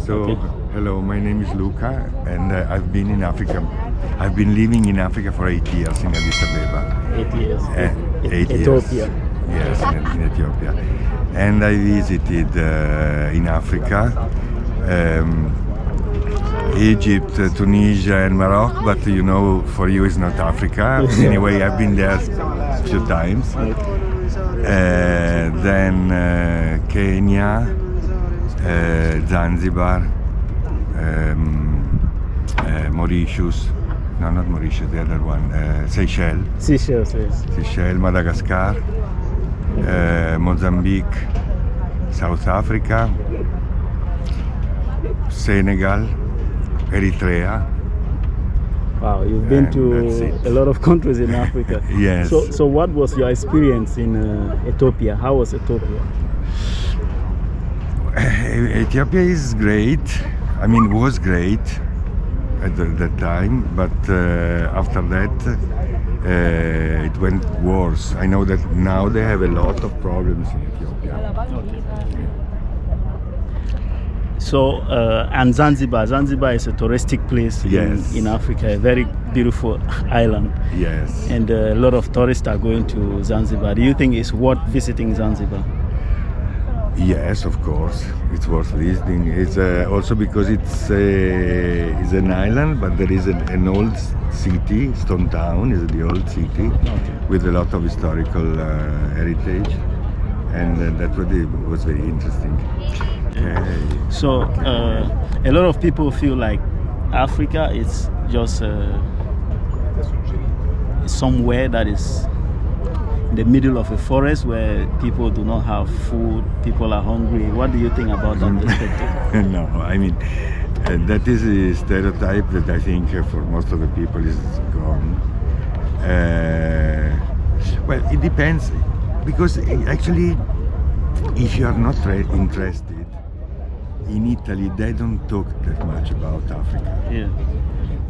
So, hello, my name is Luca, and I've been in Africa. I've been living in Africa for 8 years in Addis Ababa. 8 years. 8 Ethiopia. Years. Yes, in Ethiopia. And I visited in Africa, Egypt, Tunisia, and Morocco. But you know, for you, it's not Africa. Anyway, I've been there a few times. Then Kenya, Zanzibar, Mauritius. No, not Mauritius, the other one. Seychelles. Seychelles, yes. Seychelles, Madagascar, Mozambique, South Africa, Senegal, Eritrea. Wow, you've been And to that's it. a lot of countries in Africa. Yes. So what was your experience in Ethiopia? How was Ethiopia? Ethiopia is great. I mean, was great at that time, but after that it went worse. I know that now they have a lot of problems in Ethiopia. So, and Zanzibar. Zanzibar is a touristic place Yes. in Africa, a very beautiful island. Yes. And a lot of tourists are going to Zanzibar. Do you think it's worth visiting Zanzibar? Yes, of course, it's worth visiting. It's also because it's an island, but there is an old city. Stone Town is the old city with a lot of historical heritage, and that was very interesting. So, a lot of people feel like Africa is just somewhere that is in the middle of a forest where people do not have food, people are hungry. What do you think about that perspective? No, I mean, that is a stereotype that I think for most of the people is gone. Well, it depends, because actually, if you are not interested, in Italy they don't talk that much about Africa. Yeah.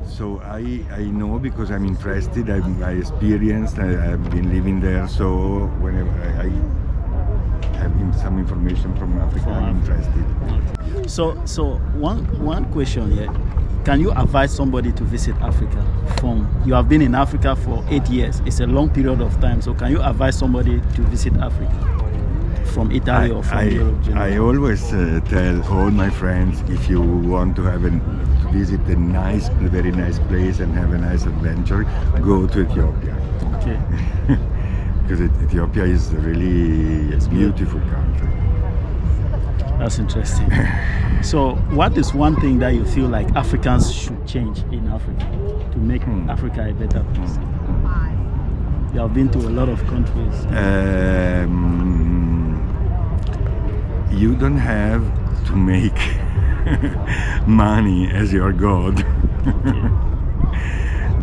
So I know because I'm interested, I experienced, I've been living there, so whenever I have some information from Africa, I'm interested. So one question here. Can you advise somebody to visit Africa? You have been in Africa for 8 years. It's a long period of time. So can you advise somebody to visit Africa from Italy or from Europe? I always tell all my friends, if you want to visit a very nice place and have a nice adventure, go to Ethiopia. Okay. Because Ethiopia is really a beautiful country. That's interesting. So what is one thing that you feel like Africans should change in Africa to make Africa a better place? You have been to a lot of countries. You don't have to make money as your god.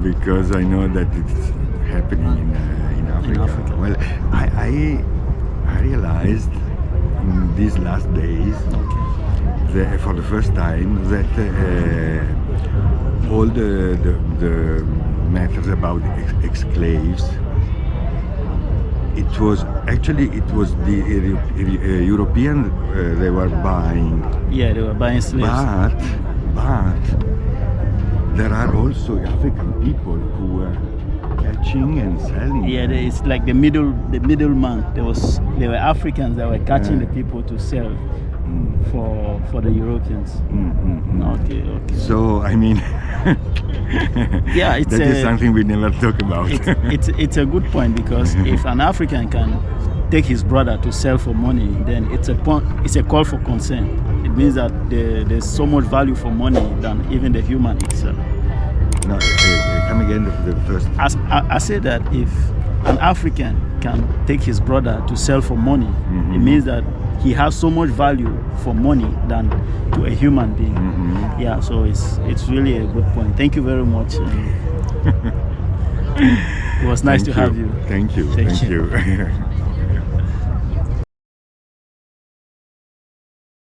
Because I know that it's happening in Africa. Well, I realized in these last days, for the first time, that all the matters about exclaves, it was the European they were buying. Yeah, they were buying slaves. But there are also African people who were catching and selling. Yeah, it's like the middleman. There were Africans that were catching the people to sell for the Europeans. Okay. So I mean, yeah, that is something we never talk about. It's a good point, because if an African can take his brother to sell for money, then it's a call for concern. It means that there's so much value for money than even the human itself. No, come again, the first. I say that if an African can take his brother to sell for money, it means that he has so much value for money than to a human being. Yeah, so it's really a good point. Thank you very much. It was nice to have you. Thank you.